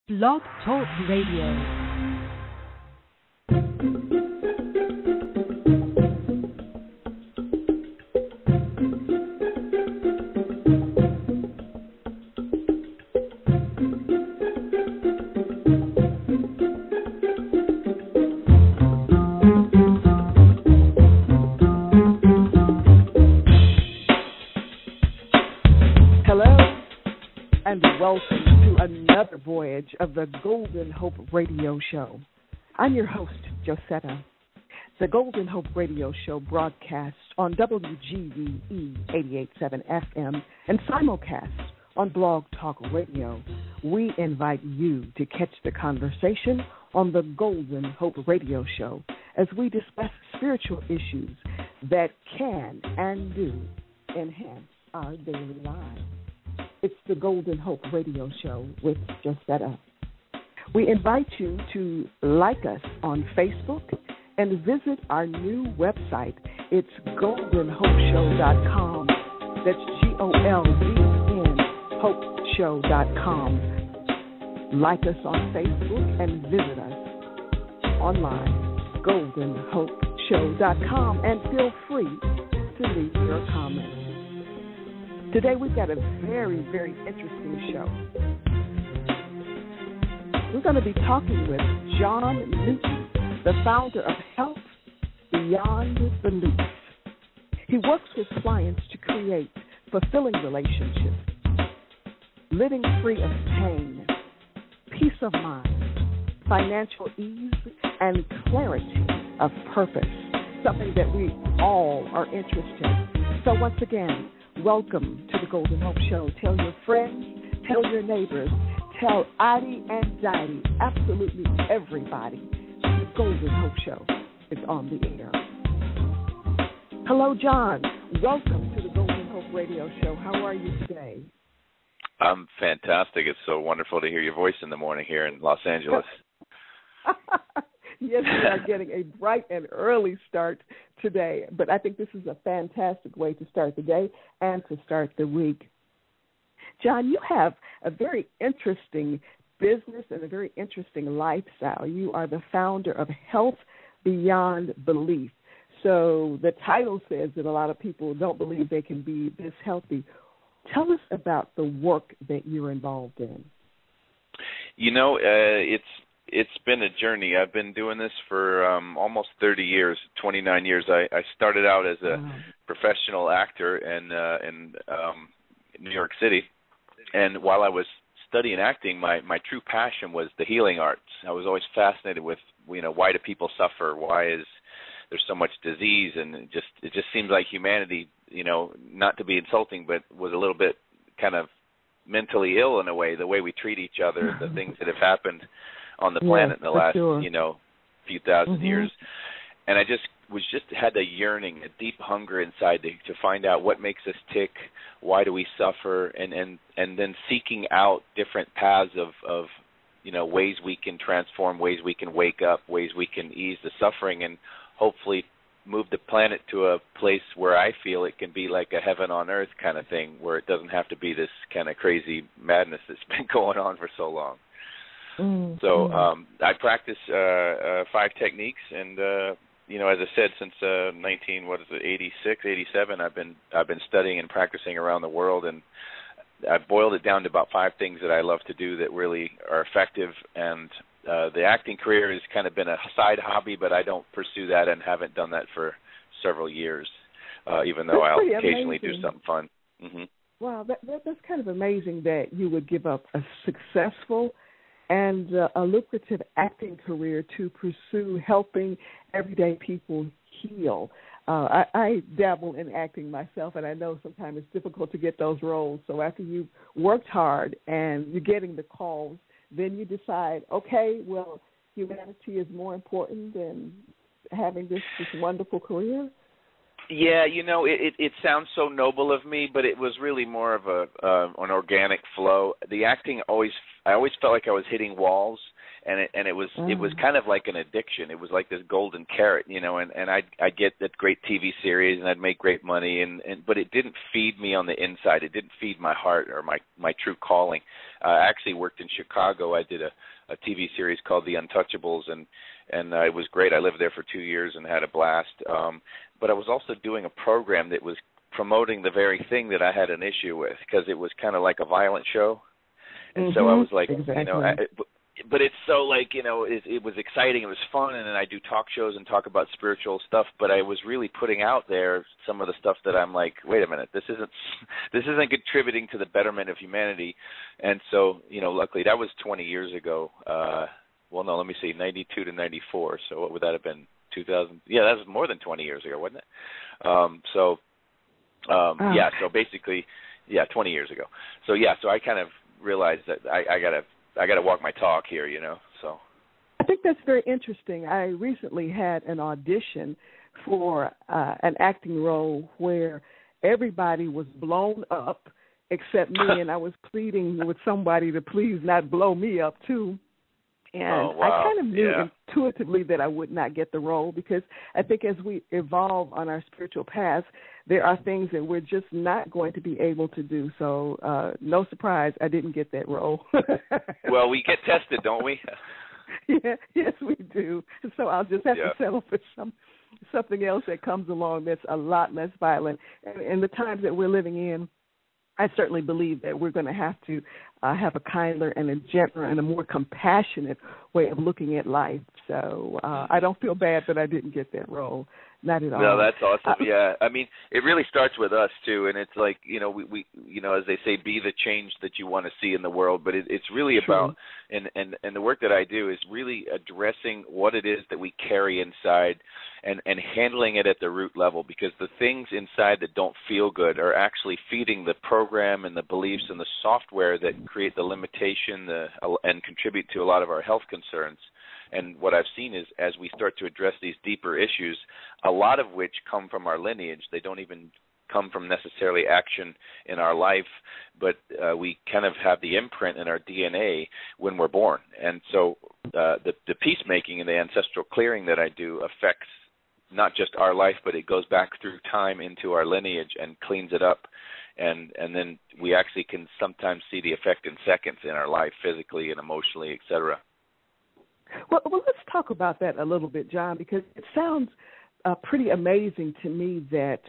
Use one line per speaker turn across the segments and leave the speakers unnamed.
Blog Talk Radio. Of the Golden Hope Radio Show. I'm your host, Josetta. The Golden Hope Radio Show broadcasts on WGVE 88.7 FM and simulcast on Blog Talk Radio. We invite you to catch the conversation on the Golden Hope Radio Show as we discuss spiritual issues that can and do enhance our daily lives. It's the Golden Hope Radio Show with Josetta. We invite you to like us on Facebook and visit our new website. It's goldenhopeshow.com. That's GOLDN hopeshow.com. Like us on Facebook and visit us online, goldenhopeshow.com, and feel free to leave your comments. Today we've got a very, very interesting show. We're going to be talking with John Newton, the founder of Health Beyond Belief. He works with clients to create fulfilling relationships, living free of pain, peace of mind, financial ease, and clarity of purpose, something that we all are interested in. So once again, welcome to the Golden Hope Show. Tell your friends, tell your neighbors, tell Adi and Didi, absolutely everybody. The Golden Hope Show is on the air. Hello, John. Welcome to the Golden Hope Radio Show. How are you today?
I'm fantastic. It's so wonderful to hear your voice in the morning here in Los Angeles.
Yes, we are getting a bright and early start today, but I think this is a fantastic way to start the day and to start the week. John, you have a very interesting business and a very interesting lifestyle. You are the founder of Health Beyond Belief. So the title says that a lot of people don't believe they can be this healthy. Tell us about the work that you're involved in.
You know, it's been a journey. I've been doing this for almost 30 years, 29 years. I started out as a professional actor in New York City. And while I was studying acting, my true passion was the healing arts. I was always fascinated with, why do people suffer? Why is there so much disease? And it just seems like humanity, not to be insulting, but was a little bit kind of mentally ill in a way, the way we treat each other, the things that have happened on the planet in the last, few thousand years. And I had a yearning, a deep hunger inside to find out what makes us tick, why do we suffer, and then seeking out different paths of ways we can transform, ways we can wake up, ways we can ease the suffering, and hopefully move the planet to a place where I feel it can be like a heaven on earth kind of thing, where it doesn't have to be this kind of crazy madness that's been going on for so long. So I practice 5 techniques, and as I said, since 86, 87, I've been studying and practicing around the world, and I've boiled it down to about 5 things that I love to do that really are effective. And the acting career has kind of been a side hobby, but I don't pursue that and haven't done that for several years, even though I'll occasionally do something fun. Mm-hmm.
Wow, that's kind of amazing that you would give up a successful and a lucrative acting career to pursue helping everyday people heal. I dabble in acting myself, and I know sometimes it's difficult to get those roles. So after you've worked hard and you're getting the calls, then you decide, okay, well, humanity is more important than having this wonderful career.
Yeah, it sounds so noble of me, but it was really more of an organic flow. The acting I always felt like I was hitting walls, and it was kind of like an addiction. It was like this golden carrot, you know, and I'd get that great TV series and I'd make great money, but it didn't feed me on the inside. It didn't feed my heart or my true calling. I actually worked in Chicago. I did a TV series called The Untouchables, and it was great. I lived there for 2 years and had a blast. But I was also doing a program that was promoting the very thing that I had an issue with, because it was kind of like a violent show. And so I was like,
exactly.
you know, but it's so like, you know, it was exciting, it was fun, and then I do talk shows and talk about spiritual stuff, but I was really putting out there some of the stuff that I'm like, wait a minute, this isn't contributing to the betterment of humanity. And so, you know, luckily that was 20 years ago. Well, no, let me see, 92 to 94. So what would that have been? 2000? Yeah, that was more than 20 years ago, wasn't it? Yeah, so basically, 20 years ago. So so I kind of realized that I gotta walk my talk here, you know. So
I think that's very interesting. I recently had an audition for an acting role where everybody was blown up except me, and I was pleading with somebody to please not blow me up too. And I kind of knew intuitively that I would not get the role, because I think as we evolve on our spiritual paths, there are things that we're just not going to be able to do. So no surprise, I didn't get that role.
Well, we get tested, don't we?
Yeah, yes, we do. So I'll just have to settle for something else that comes along that's a lot less violent. And in the times that we're living in, I certainly believe that we're going to have to have a kinder and a gentler and a more compassionate way of looking at life. So I don't feel bad that I didn't get that role. Not at all.
No, that's awesome. Yeah, I mean, it really starts with us too, and it's like, you know, we you know, as they say, be the change that you want to see in the world. But it's really about, and the work that I do is really addressing what it is that we carry inside, and handling it at the root level, because the things inside that don't feel good are actually feeding the program and the beliefs and the software that create the limitation and contribute to a lot of our health concerns. And what I've seen is, as we start to address these deeper issues, a lot of which come from our lineage, they don't even come from necessarily action in our life, but we kind of have the imprint in our DNA when we're born. And so the peacemaking and the ancestral clearing that I do affects not just our life, but it goes back through time into our lineage and cleans it up. And then we actually can sometimes see the effect in seconds in our life, physically and emotionally, et cetera.
Well, let's talk about that a little bit, John, because it sounds pretty amazing to me that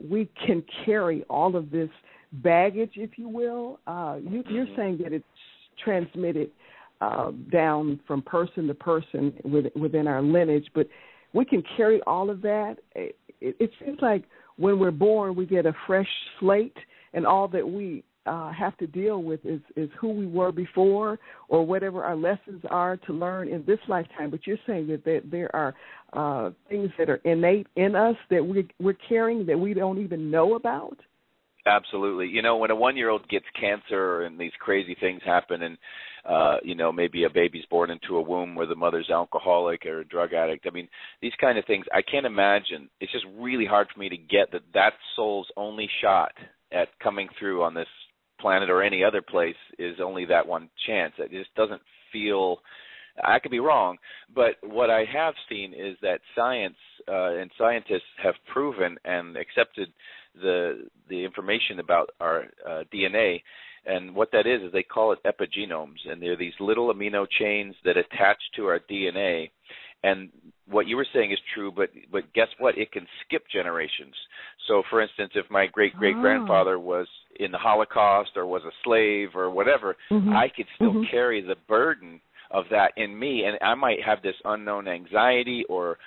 we can carry all of this baggage, if you will. You're saying that it's transmitted down from person to person within our lineage, but we can carry all of that. It seems like when we're born, we get a fresh slate, and all that we have to deal with is who we were before, or whatever our lessons are to learn in this lifetime. But you're saying that there are things that are innate in us that we're carrying that we don't even know about?
Absolutely. You know, when a 1-year-old gets cancer and these crazy things happen, and you know, maybe a baby's born into a womb where the mother's alcoholic or a drug addict. I mean, these kind of things, I can't imagine. It's just really hard for me to get that soul's only shot at coming through on this planet or any other place is only that one chance. It just doesn't feel, I could be wrong, but what I have seen is that science and scientists have proven and accepted the information about our DNA, and what that is they call it epigenomes, and they're these little amino chains that attach to our DNA. And what you were saying is true, but guess what? It can skip generations. So, for instance, if my great-great-grandfather was in the Holocaust or was a slave or whatever, I could still carry the burden of that in me, and I might have this unknown anxiety or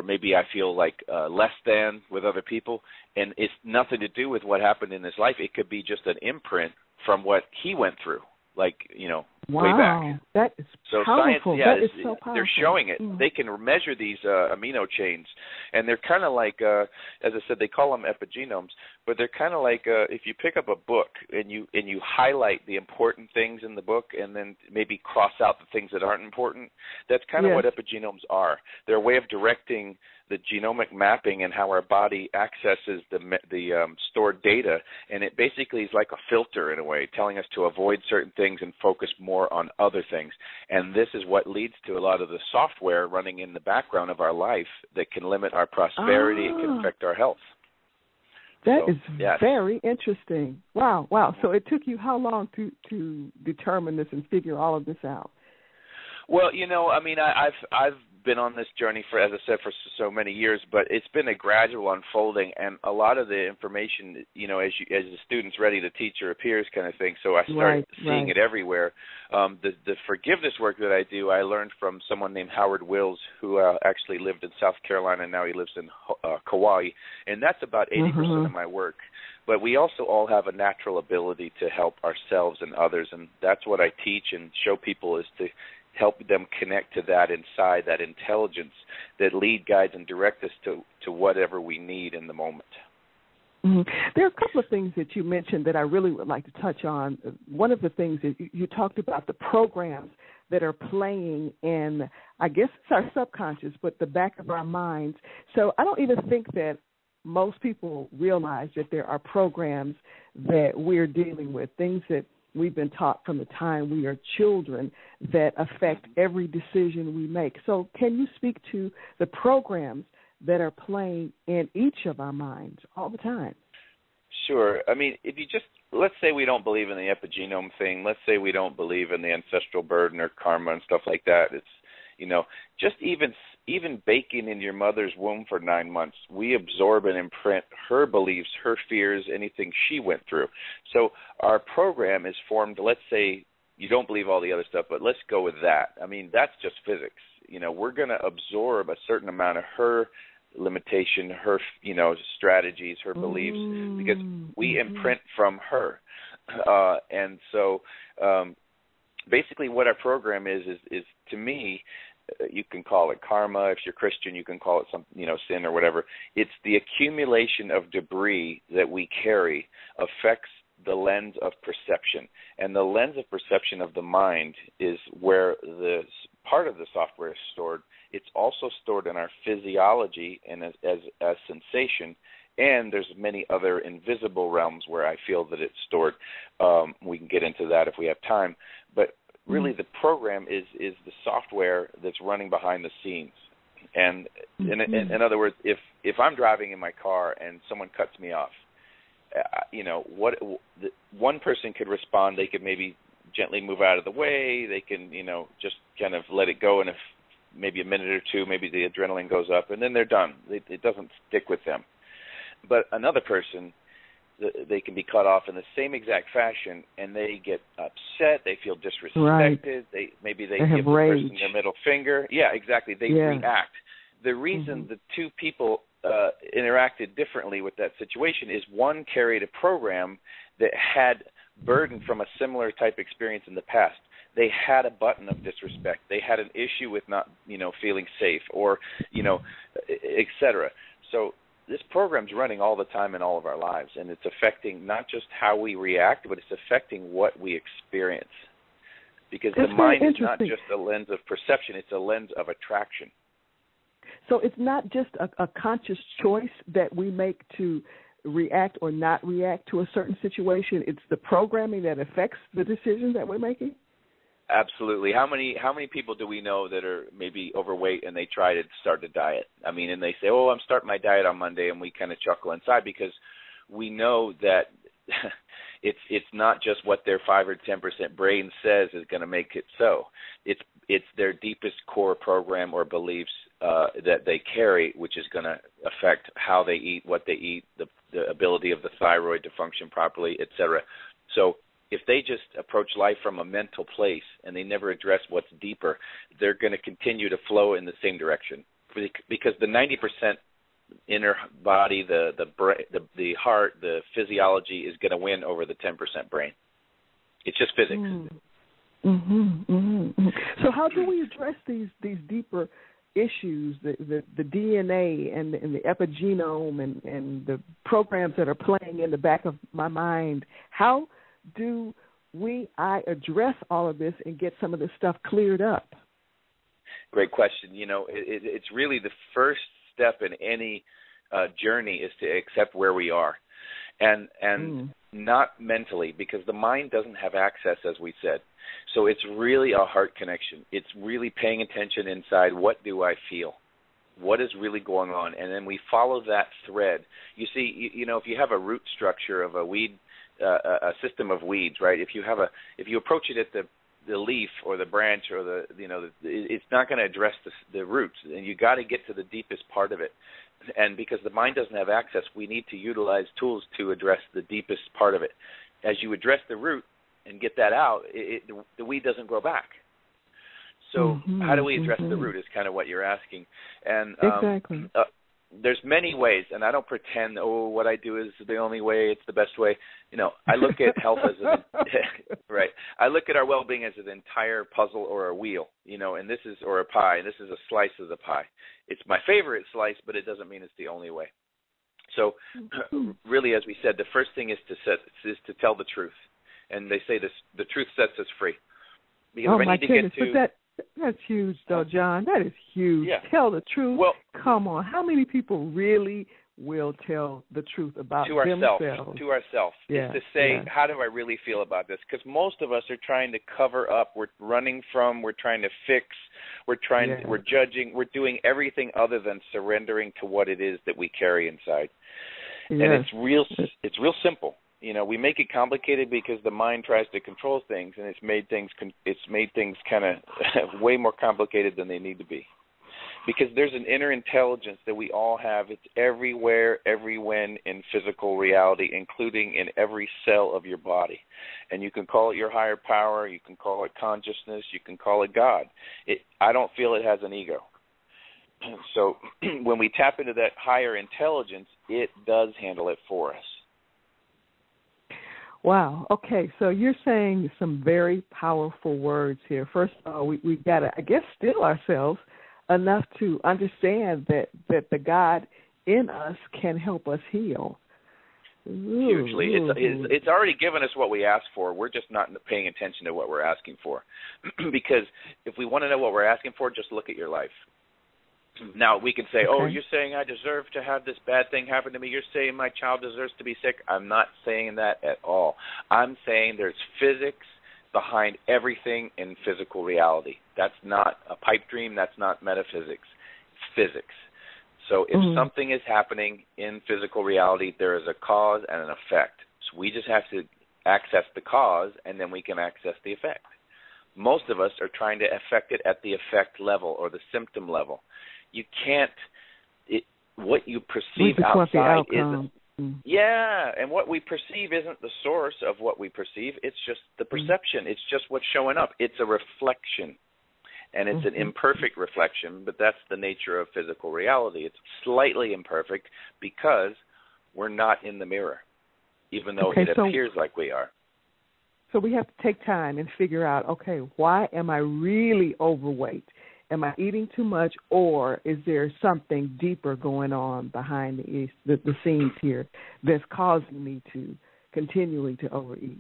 maybe I feel like less than with other people, and it's nothing to do with what happened in his life. It could be just an imprint from what he went through, like, you know, way back.
That is
so
powerful.
Science,
that is so powerful.
They're showing it. They can measure these amino chains, and they're kind of like, as I said, they call them epigenomes, but they're kind of like if you pick up a book and you highlight the important things in the book and then maybe cross out the things that aren't important. That's kind of what epigenomes are. They're a way of directing the genomic mapping and how our body accesses the stored data, and it basically is like a filter in a way, telling us to avoid certain things and focus more more on other things. And this is what leads to a lot of the software running in the background of our life that can limit our prosperity. It can affect our health.
That is very interesting. Wow. So it took you how long to determine this and figure all of this out?
Well, I've been on this journey for, as I said, for so many years, but it's been a gradual unfolding, and a lot of the information, as the student's ready, the teacher appears kind of thing. So I started seeing it everywhere. The forgiveness work that I do, I learned from someone named Howard Wills, who actually lived in South Carolina, and now he lives in Kauai, and that's about 80% of my work. But we also all have a natural ability to help ourselves and others, and that's what I teach and show people, is to help them connect to that inside, that intelligence that lead, guides, and direct us to whatever we need in the moment.
Mm-hmm. There are a couple of things that you mentioned that I really would like to touch on. One of the things is you talked about the programs that are playing in, I guess it's our subconscious, but the back of our minds. So I don't even think that most people realize that there are programs that we're dealing with, things that we've been taught from the time we are children that affect every decision we make. So can you speak to the programs that are playing in each of our minds all the time?
Sure. I mean, if you just, let's say we don't believe in the epigenome thing. Let's say we don't believe in the ancestral burden or karma and stuff like that. It's, just even baking in your mother's womb for 9 months, we absorb and imprint her beliefs, her fears, anything she went through. So our program is formed, let's say you don't believe all the other stuff, but let's go with that. I mean, that's just physics. We're going to absorb a certain amount of her limitation, her, strategies, her beliefs, because we imprint from her. And so basically what our program is to me, you can call it karma. If you're Christian, you can call it some, sin or whatever. It's the accumulation of debris that we carry affects the lens of perception. And the lens of perception of the mind is where the part of the software is stored. It's also stored in our physiology and as sensation. And there's many other invisible realms where I feel that it's stored. We can get into that if we have time. But really, the program is the software that's running behind the scenes. And in other words, if I'm driving in my car and someone cuts me off, one person could respond. They could maybe gently move out of the way. They can, just kind of let it go. And if maybe a minute or two, maybe the adrenaline goes up, and then they're done. It doesn't stick with them. But another person, they can be cut off in the same exact fashion, and they get upset. They feel disrespected.
Right.
They give
rage.
the person their middle finger. Yeah, exactly. They react. The reason the two people interacted differently with that situation is one carried a program that had burden from a similar type experience in the past. They had a button of disrespect. They had an issue with not, feeling safe or, et cetera. So this program's running all the time in all of our lives, and it's affecting not just how we react, but it's affecting what we experience. Because the mind is not just a lens of perception, it's a lens of attraction.
So it's not just a conscious choice that we make to react or not react to a certain situation. It's the programming that affects the decisions that we're making?
Absolutely. How many people do we know that are maybe overweight and they try to start a diet? I mean, and they say, I'm starting my diet on Monday, and we kind of chuckle inside because we know that it's not just what their 5 or 10% brain says is going to make it so. It's their deepest core program or beliefs that they carry, which is going to affect how they eat, what they eat, the ability of the thyroid to function properly, et cetera. So if they just approach life from a mental place and they never address what's deeper, they're going to continue to flow in the same direction. Because the 90% inner body, the heart, the physiology is going to win over the 10% brain. It's just physics.
So how do we address these deeper issues, the DNA and the epigenome and the programs that are playing in the back of my mind? How do I address all of this and get some of this stuff cleared up?
Great question. It's really the first step in any journey is to accept where we are. and not mentally, because the mind doesn't have access, as we said. So it's really a heart connection. It's really paying attention inside. What do I feel? What is really going on? And then we follow that thread. You see, you know, if you have a root structure of a weed, a system of weeds, right? If you approach it at the leaf or the branch or it's not going to address the roots, and you got to get to the deepest part of it. And because the mind doesn't have access, we need to utilize tools to address the deepest part of it. As you address the root and get that out, the weed doesn't grow back. So how do we address the root is kind of what you're asking. And
exactly.
There's many ways, and I don't pretend, what I do is the only way, it's the best way. You know, I look at health as right. I look at our well-being as an entire puzzle or a wheel, you know, and or a pie, and this is a slice of the pie. It's my favorite slice, but it doesn't mean it's the only way. So really, as we said, the first thing is to tell the truth. And they say the truth sets us free. Because
my goodness, but that's huge, though, John. That is huge.
Yeah.
Tell the truth.
Well,
come on. How many people really will tell the truth about themselves?
To ourselves.
Yeah.
Is to say, how do I really feel about this? Because most of us are trying to cover up. We're running from. We're trying to fix. We're judging. We're doing everything other than surrendering to what it is that we carry inside. Yes. And it's real simple. You know, we make it complicated because the mind tries to control things, and it's made things kind of way more complicated than they need to be. Because there's an inner intelligence that we all have. It's everywhere, everywhen in physical reality, including in every cell of your body. And you can call it your higher power. You can call it consciousness. You can call it God. I don't feel it has an ego. So when we tap into that higher intelligence, it does handle it for us.
Wow. Okay, so you're saying some very powerful words here. First of all, we've got to, I guess, still ourselves enough to understand that the God in us can help us heal.
Hugely. It's already given us what we asked for. We're just not paying attention to what we're asking for. Because if we want to know what we're asking for, just look at your life. Now, we can say, you're saying I deserve to have this bad thing happen to me. You're saying my child deserves to be sick. I'm not saying that at all. I'm saying there's physics behind everything in physical reality. That's not a pipe dream. That's not metaphysics. It's physics. So if something is happening in physical reality, there is a cause and an effect. So we just have to access the cause, and then we can access the effect. Most of us are trying to affect it at the effect level or the symptom level. You can't. What you perceive outside isn't. And what we perceive isn't the source of what we perceive. It's just the perception. It's just what's showing up. It's a reflection, and it's an imperfect reflection. But that's the nature of physical reality. It's slightly imperfect because we're not in the mirror, even though it appears like we are.
So we have to take time and figure out, why am I really overweight? Am I eating too much, or is there something deeper going on behind the scenes here that's causing me to continually to overeat?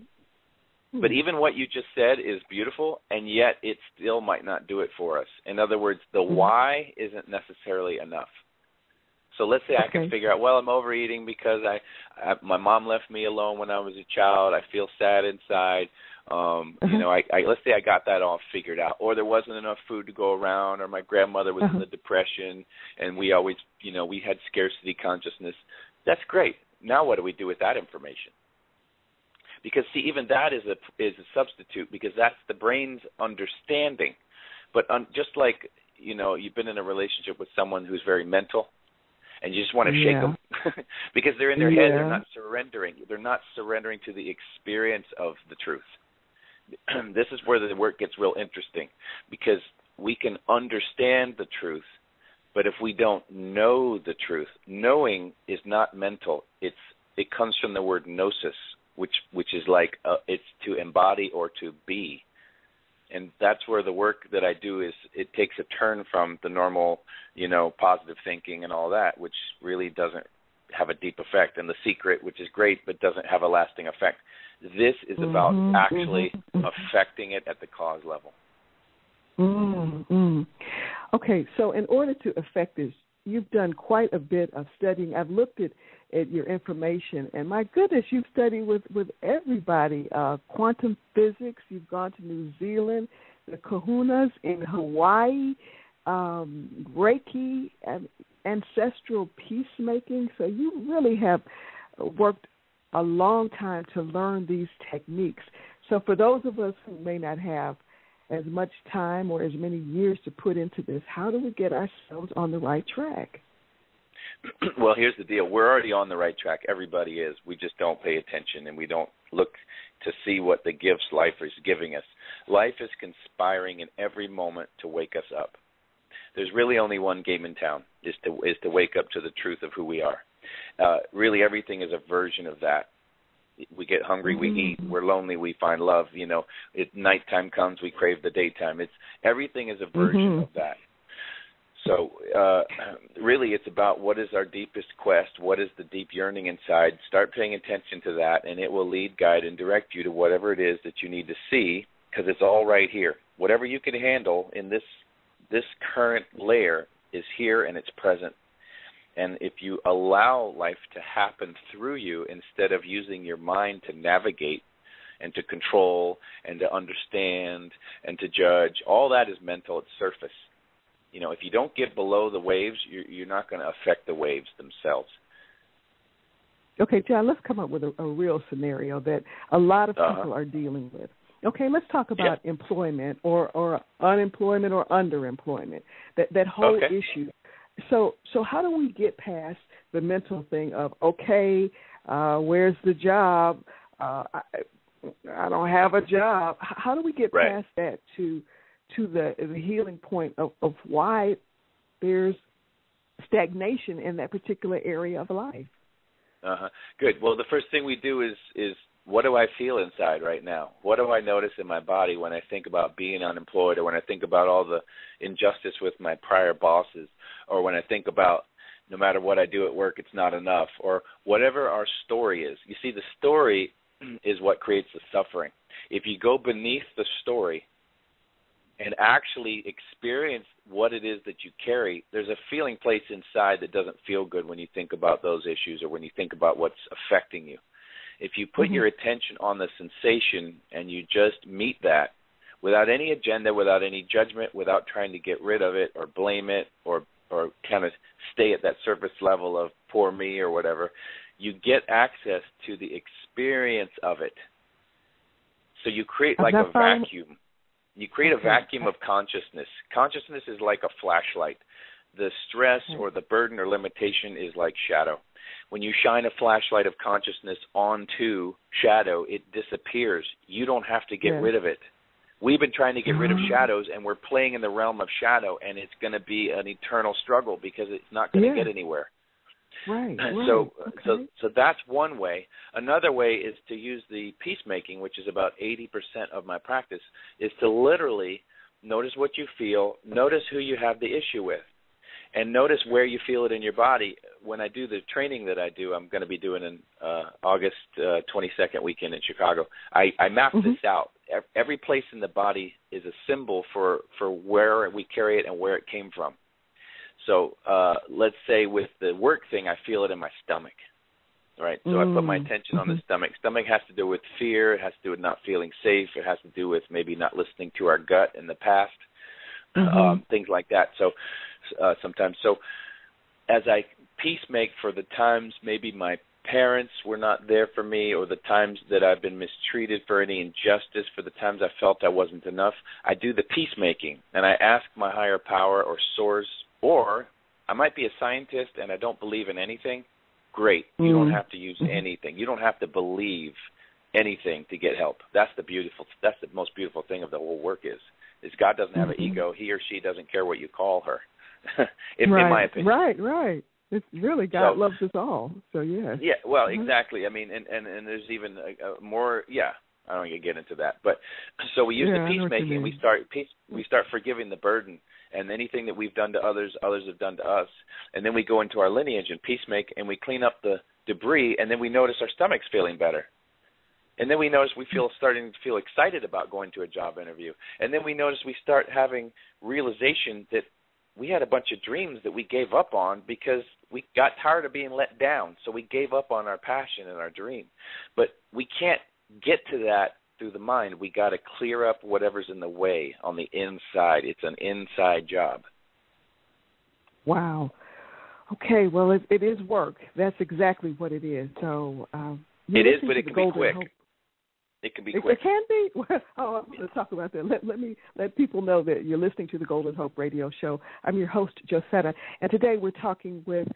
But even what you just said is beautiful, and yet it still might not do it for us. In other words, the why isn't necessarily enough. So let's say I can figure out, I'm overeating because my mom left me alone when I was a child. I feel sad inside. Let's say I got that all figured out, or there wasn't enough food to go around, or my grandmother was in the depression, and we always, we had scarcity consciousness. That's great. Now what do we do with that information? Because, see, even that is a substitute, because that's the brain's understanding. But just like, you've been in a relationship with someone who's very mental, and you just want to shake them because they're in their head. They're not surrendering. They're not surrendering to the experience of the truth. This is where the work gets real interesting, because we can understand the truth, but if we don't know the truth, knowing is not mental. It comes from the word gnosis, which is like it's to embody or to be. And that's where the work that I do is, it takes a turn from the normal, positive thinking and all that, which really doesn't have a deep effect, and the secret, which is great, but doesn't have a lasting effect. This is about actually affecting it at the cause level.
Okay, so in order to affect this, you've done quite a bit of studying. I've looked at your information, and my goodness, you've studied with everybody. Quantum physics, you've gone to New Zealand, the kahunas in Hawaii, Reiki, and ancestral peacemaking. So you really have worked a long time to learn these techniques. So for those of us who may not have as much time or as many years to put into this, how do we get ourselves on the right track?
Well, here's the deal. We're already on the right track. Everybody is. We just don't pay attention, and we don't look to see what the gifts life is giving us. Life is conspiring in every moment to wake us up. There's really only one game in town, is to wake up to the truth of who we are. Really, everything is a version of that. We get hungry, we eat. We're lonely, we find love. Nighttime comes, we crave the daytime. Everything is a version of that. So really, it's about what is our deepest quest, what is the deep yearning inside. Start paying attention to that, and it will lead, guide, and direct you to whatever it is that you need to see, because it's all right here. Whatever you can handle in this current layer is here, and it's present. And if you allow life to happen through you instead of using your mind to navigate and to control and to understand and to judge, all that is mental. It's surface. If you don't get below the waves, you're not going to affect the waves themselves.
Okay, John, let's come up with a real scenario that a lot of people are dealing with. Okay, let's talk about employment or unemployment or underemployment, that whole issue. So how do we get past the mental thing of, where's the job? I don't have a job. How do we get past that to the healing point of why there's stagnation in that particular area of life?
Good. Well, the first thing we do is what do I feel inside right now? What do I notice in my body when I think about being unemployed, or when I think about all the injustice with my prior bosses, or when I think about no matter what I do at work, it's not enough, or whatever our story is. You see, the story is what creates the suffering. If you go beneath the story and actually experience what it is that you carry, there's a feeling place inside that doesn't feel good when you think about those issues or when you think about what's affecting you. If you put your attention on the sensation and you just meet that without any agenda, without any judgment, without trying to get rid of it or blame it or kind of stay at that surface level of poor me or whatever, you get access to the experience of it. So you create like a vacuum. You create a vacuum of consciousness. Consciousness is like a flashlight. The stress or the burden or limitation is like shadow. When you shine a flashlight of consciousness onto shadow, it disappears. You don't have to get rid of it. We've been trying to get rid of shadows, and we're playing in the realm of shadow, and it's going to be an eternal struggle because it's not going to get anywhere.
Right.
So that's one way. Another way is to use the peacemaking, which is about 80% of my practice, is to literally notice what you feel, notice who you have the issue with, and notice where you feel it in your body. When I do the training that I do, I'm going to be doing in August 22nd weekend in Chicago. I map this out. Every place in the body is a symbol for where we carry it and where it came from. So let's say with the work thing, I feel it in my stomach, right? So I put my attention on the stomach. Stomach has to do with fear. It has to do with not feeling safe. It has to do with maybe not listening to our gut in the past, things like that. So sometimes. So as I peacemake for the times maybe my parents were not there for me, or the times that I've been mistreated for any injustice, for the times I felt I wasn't enough, I do the peacemaking, and I ask my higher power or source, or I might be a scientist and I don't believe in anything. Great. You don't have to use anything. You don't have to believe anything to get help. That's the most beautiful thing of the whole work is God doesn't have an ego. He or she doesn't care what you call her, in my opinion.
Right. It's really God loves us all. So yeah. Yeah.
Well, exactly. I mean, and there's even more. Yeah. I don't want to get into that, but so we use the peacemaking. We start forgiving the burden and anything that we've done to others have done to us, and then we go into our lineage and peacemake, and we clean up the debris, and then we notice our stomachs feeling better. And then we notice starting to feel excited about going to a job interview. And then we notice we start having realization that we had a bunch of dreams that we gave up on because we got tired of being let down. So we gave up on our passion and our dream. But we can't get to that through the mind. We got to clear up whatever's in the way on the inside. It's an inside job.
Wow. Okay, well, it is work. That's exactly what it is. So
it is, but it can be quick. It can be quick.
It can be? Oh, I'm going to talk about that. Let people know that you're listening to the Golden Hope Radio Show. I'm your host, Josetta, and today we're talking with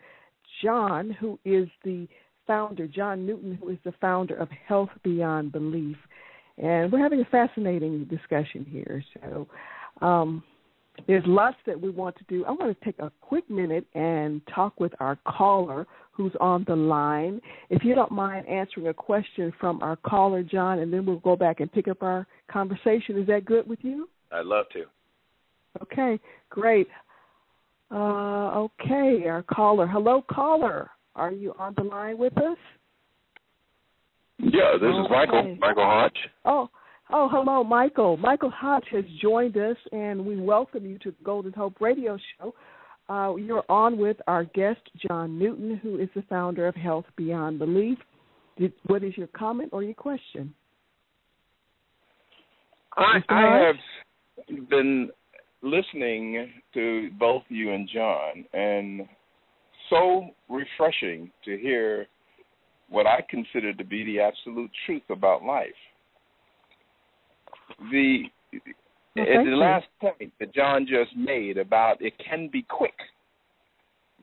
John, who is the founder, John Newton, who is the founder of Health Beyond Belief. And we're having a fascinating discussion here. So there's lots that we want to do. I want to take a quick minute and talk with our caller who's on the line. If you don't mind answering a question from our caller, John, and then we'll go back and pick up our conversation. Is that good with you?
I'd love to.
Okay, great. Okay, our caller. Hello, caller. Are you on the line with us?
Yeah, this is Michael Hodge.
Oh, hello, Michael. Michael Hodge has joined us, and we welcome you to the Golden Hope Radio Show. You're on with our guest, John Newton, who is the founder of Health Beyond Belief. What is your comment or your question?
I have been listening to both you and John, and so refreshing to hear what I consider to be the absolute truth about life. The last point that John just made about it can be quick,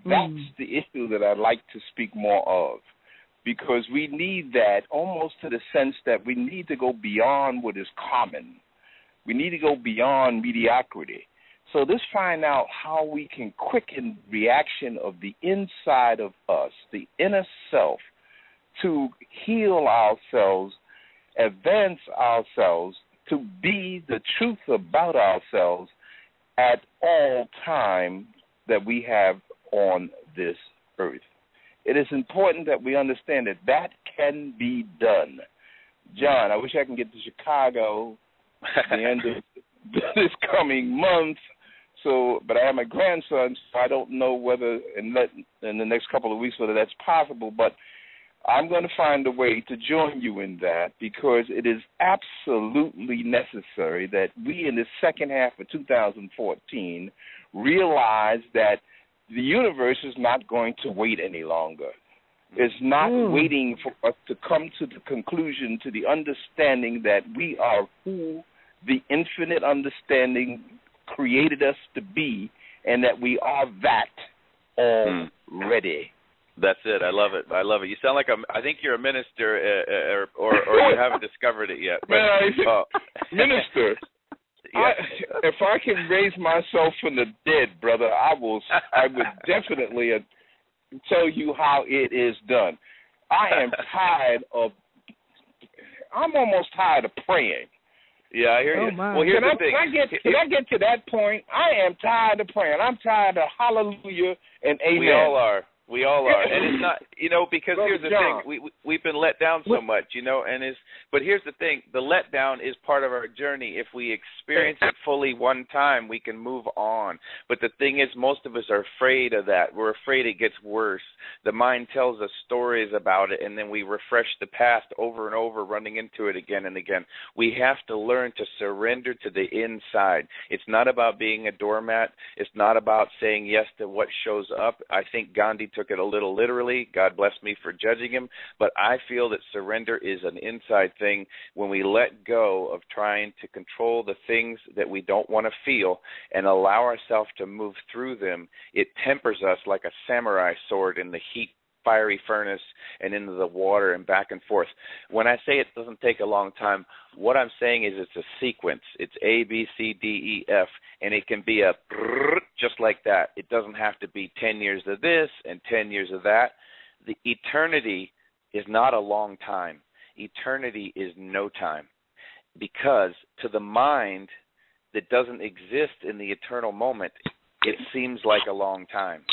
that's the issue that I'd like to speak more of, because we need that almost to the sense that we need to go beyond what is common. We need to go beyond mediocrity. So let's find out how we can quicken reaction of the inside of us, the inner self, to heal ourselves, advance ourselves, to be the truth about ourselves at all time that we have on this earth. It is important that we understand that that can be done. John, I wish I can get to Chicago at the end of this coming month. But I have my grandson, so I don't know whether in the next couple of weeks whether that's possible. But I'm going to find a way to join you in that, because it is absolutely necessary that we in the second half of 2014 realize that the universe is not going to wait any longer. It's not waiting for us to come to the conclusion, to the understanding that we are who the infinite understanding created us to be, and that we are that already.
That's it. I love it. You sound like I think you're a minister, or you haven't discovered it yet. But,
minister. Yeah. If I can raise myself from the dead, brother, I would definitely tell you how it is done. I'm almost tired of praying.
Yeah, I hear you.
My.
Well, here's the thing.
Can I get to that point? I am tired of praying. I'm tired of hallelujah and amen.
We all are. And it's not, because here's the thing. We've been let down so much, but here's the thing. The letdown is part of our journey. If we experience it fully one time, we can move on. But the thing is, most of us are afraid of that. We're afraid it gets worse. The mind tells us stories about it, and then we refresh the past over and over, running into it again and again. We have to learn to surrender to the inside. It's not about being a doormat. It's not about saying yes to what shows up. I think Gandhi took it a little literally. God bless me for judging him. But I feel that surrender is an inside thing. When we let go of trying to control the things that we don't want to feel and allow ourselves to move through them, it tempers us like a samurai sword in the heat, fiery furnace, and into the water and back and forth. When I say it doesn't take a long time, what I'm saying is it's a sequence. It's A, B, C, D, E, F, and it can be a just like that. It doesn't have to be 10 years of this and 10 years of that. The eternity is not a long time. Eternity is no time, because to the mind that doesn't exist in the eternal moment, it seems like a long time.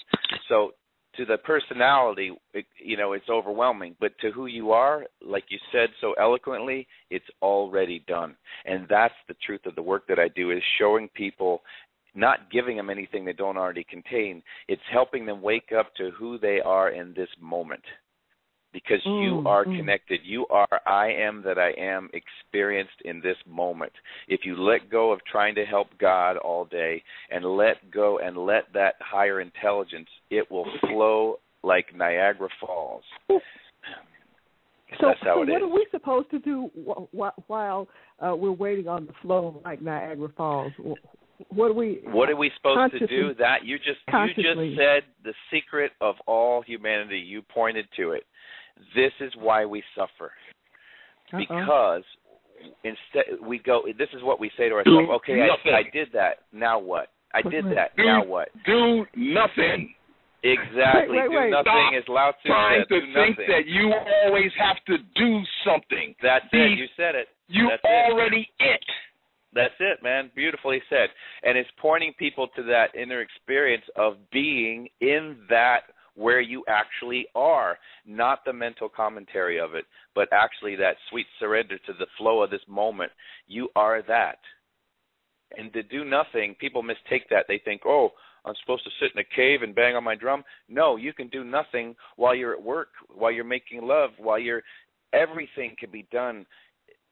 So to the personality, it's overwhelming. But to who you are, like you said so eloquently, it's already done. And that's the truth of the work that I do, is showing people not giving them anything they don't already contain. It's helping them wake up to who they are in this moment. Because you are connected. You are I am that I am experienced in this moment. If you let go of trying to help God all day and let go and let that higher intelligence, it will flow like Niagara Falls. That's how it is.
What are we supposed to do while we're waiting on the flow like Niagara Falls? What are we
supposed to do? That you just said the secret of all humanity. You pointed to it. This is why we suffer. Because instead we go, this is what we say to ourselves, okay, I did that, now what? I did that, now what?
Do nothing.
Exactly.
Wait.
Do nothing is Lao Tzu
trying
said.
to think that you always have to do something.
That's it. You said it.
That's already it.
That's it, man. Beautifully said. And it's pointing people to that inner experience of being in that where you actually are, not the mental commentary of it, but actually that sweet surrender to the flow of this moment. You are that. And to do nothing, people mistake that. They think, oh, I'm supposed to sit in a cave and bang on my drum. No, you can do nothing while you're at work, while you're making love, everything can be done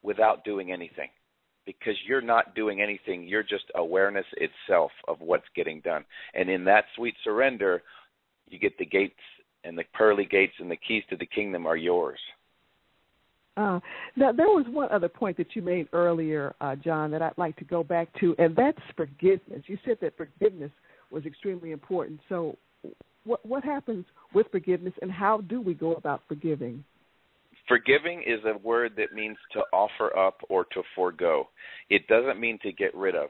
without doing anything. Because you're not doing anything. You're just awareness itself of what's getting done. And in that sweet surrender, you get the gates, and the pearly gates and the keys to the kingdom are yours.
Now, there was one other point that you made earlier, John, that I'd like to go back to, and that's forgiveness. You said that forgiveness was extremely important. So what happens with forgiveness, and how do we go about forgiving?
Forgiving is a word that means to offer up or to forego. It doesn't mean to get rid of.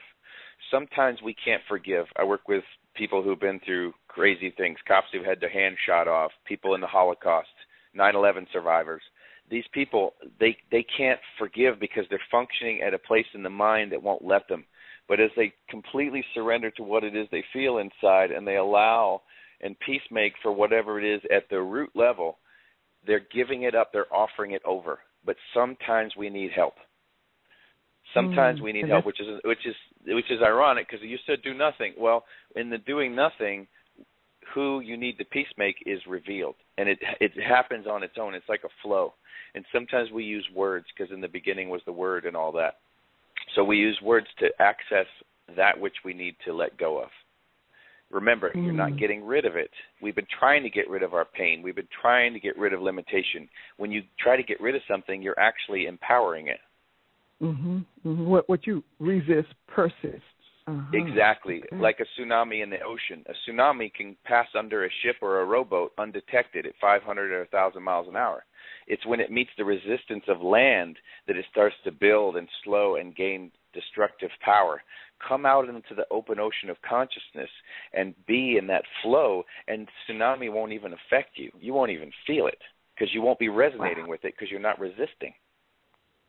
Sometimes we can't forgive. I work with people who've been through crazy things, cops who've had their hand shot off, people in the Holocaust, 9/11 survivors. These people, they can't forgive because they're functioning at a place in the mind that won't let them. But as they completely surrender to what it is they feel inside and they allow and peacemake for whatever it is at the root level, they're giving it up, they're offering it over. But sometimes we need help. Sometimes we need help, which is ironic because you said do nothing. Well, in the doing nothing, who you need to peacemake is revealed, and it happens on its own. It's like a flow. And sometimes we use words because in the beginning was the word and all that. So we use words to access that which we need to let go of. Remember, you're not getting rid of it. We've been trying to get rid of our pain. We've been trying to get rid of limitation. When you try to get rid of something, you're actually empowering it.
What you resist persists.
Exactly. Okay. Like a tsunami in the ocean. A tsunami can pass under a ship or a rowboat undetected at 500 or 1,000 miles an hour. It's when it meets the resistance of land that it starts to build and slow and gain destructive power. Come out into the open ocean of consciousness and be in that flow, and tsunami won't even affect you. You won't even feel it because you won't be resonating with it because you're not resisting.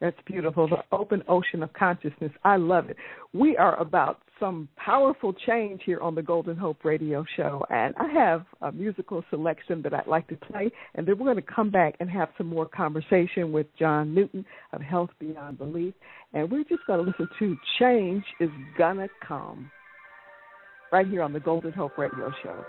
That's beautiful, the open ocean of consciousness. I love it. We are about some powerful change here on the Golden Hope Radio Show, and I have a musical selection that I'd like to play, and then we're going to come back and have some more conversation with John Newton of Health Beyond Belief, and we're just going to listen to Change is Gonna Come right here on the Golden Hope Radio Show.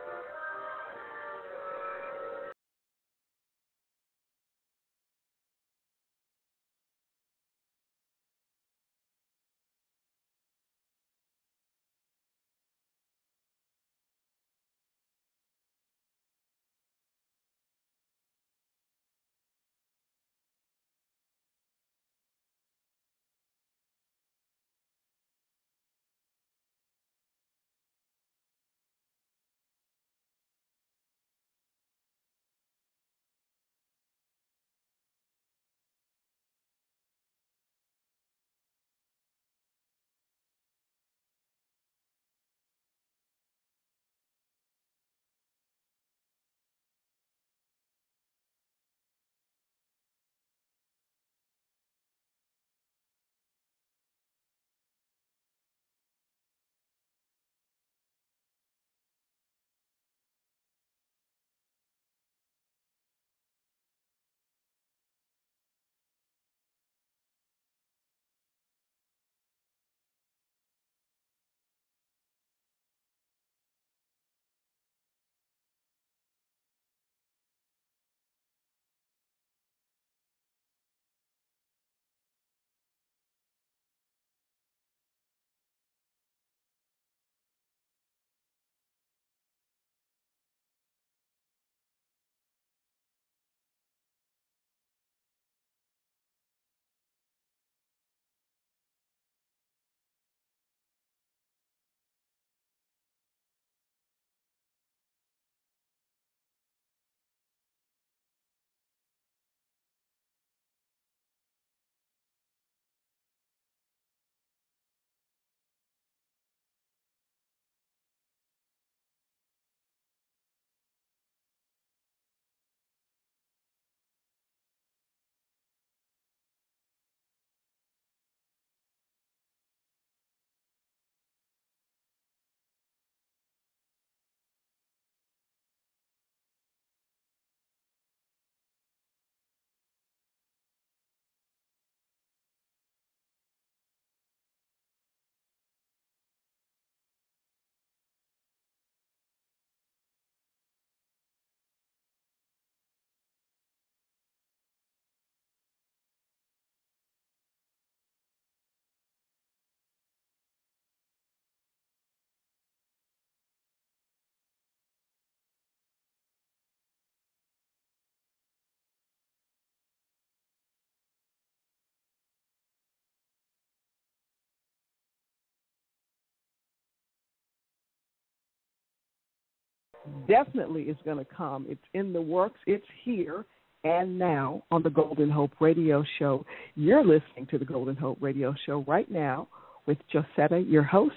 definitely is going to come. It's in the works. It's here and now on the Golden Hope Radio Show. You're listening to the Golden Hope Radio Show right now with Josetta, your host.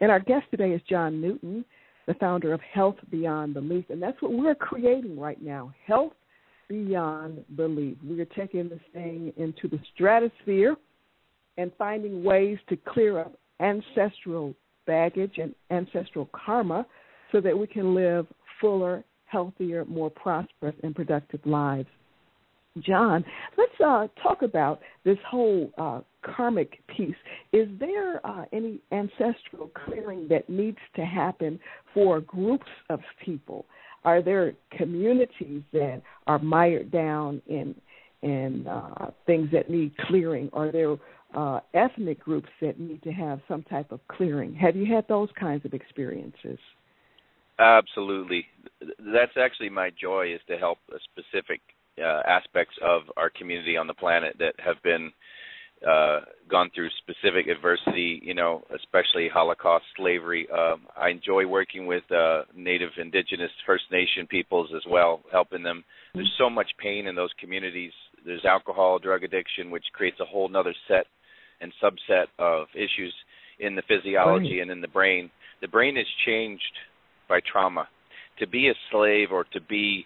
And our guest today is John Newton, the founder of Health Beyond Belief. And that's what we're creating right now, Health Beyond Belief. We are taking this thing into the stratosphere and finding ways to clear up ancestral baggage and ancestral karma so that we can live fuller, healthier, more prosperous, and productive lives. John, let's talk about this whole karmic piece. Is there any ancestral clearing that needs to happen for groups of people? Are there communities that are mired down in things that need clearing? Are there ethnic groups that need to have some type of clearing? Have you had those kinds of experiences?
Absolutely. That's actually my joy, is to help specific aspects of our community on the planet that have been gone through specific adversity, especially Holocaust, slavery. I enjoy working with Native, Indigenous, First Nation peoples as well, helping them. There's so much pain in those communities. There's alcohol, drug addiction, which creates a whole other set and subset of issues in the physiology and in the brain. The brain is changed by trauma. To be a slave or to be,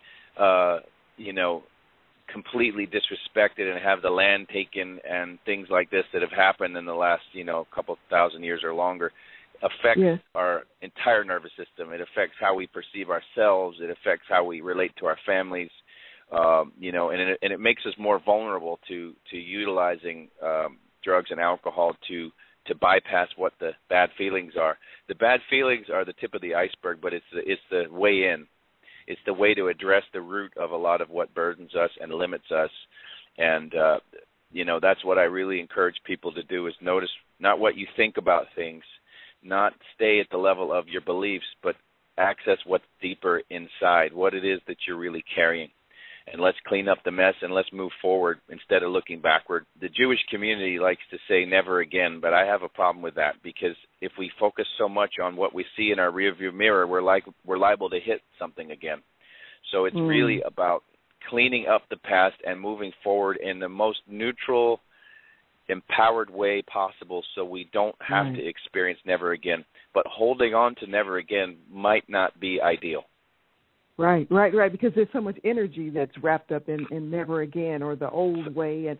completely disrespected and have the land taken and things like this that have happened in the last, couple thousand years or longer affects our entire nervous system. It affects how we perceive ourselves. It affects how we relate to our families, and it makes us more vulnerable to utilizing drugs and alcohol to bypass what the bad feelings are. The bad feelings are the tip of the iceberg, but it's the way in. It's the way to address the root of a lot of what burdens us and limits us. And, that's what I really encourage people to do, is notice not what you think about things, not stay at the level of your beliefs, but access what's deeper inside, what it is that you're really carrying. And let's clean up the mess and let's move forward instead of looking backward. The Jewish community likes to say never again, but I have a problem with that, because if we focus so much on what we see in our rearview mirror, we're liable to hit something again. So it's really about cleaning up the past and moving forward in the most neutral, empowered way possible, so we don't have to experience never again. But holding on to never again might not be ideal.
Right, because there's so much energy that's wrapped up in never again, or the old way, and